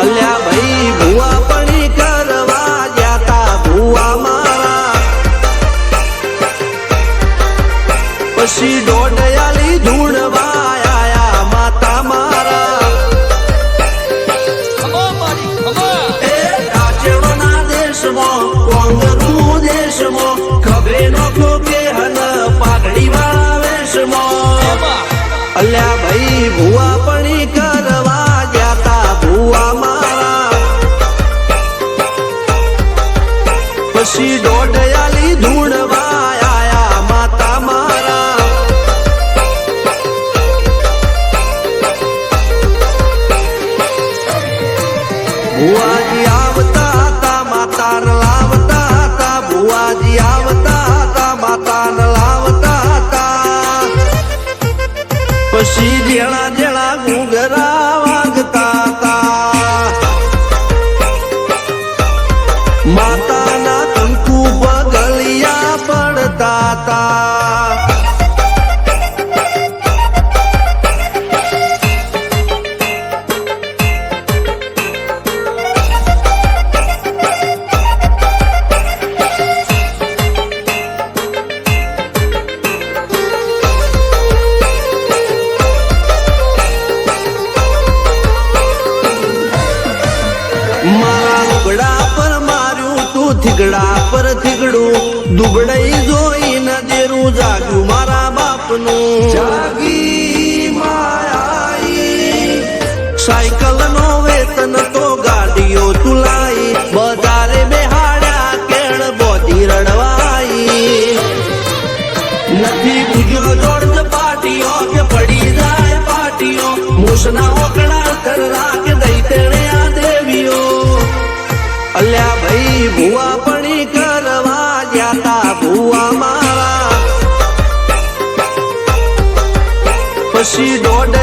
અલ્યા ભાઈ ભુવા પણી કરવા જાતા ભુવા મારા પછી દોડયાલી ધૂણવા આયા માતા મારા એ રાજ્યના દેશમાં કોંગનું દેશમાં ખબરે નોખો કે હન પાઘડી વાળા વેશમાં અલ્યા ભાઈ ભુવા પણી કરવા જાતા ભુવા મારા પછી દોડયાલી ધૂણવા આયા માતા મારા ભુવાજી આવતા હતા માતાન લાવતા હતા ભુવાજી આવતા હતા માતાન લાવતા હતા પછી જેણા જેણા ઘૂંઘરા વાગતા હતા માતાના કંકુ પગલિયા પડતા હતા મારા લુગડા પર માર્યું તું થીગડા પર થીગડું દુબળઈ જોઈને દેરું જાગ્યું મારા બાપનું જાગી માયાઈ સાયકલ નો વેતન તો ગાડીઓ તુલાઈ બજારે બેહાડ્યા કેળ બોધી રડવાઈ નથી ગુજરો જોડ પાટીઓ કે પડી જાય પાટીઓ મૂસના ઓકડા કરા કે દઈ તેણે આ દેવીઓ અલ્યા ભાઈ ભુવા પણી કરવા જાતા ભુવા મારા પછી દોડ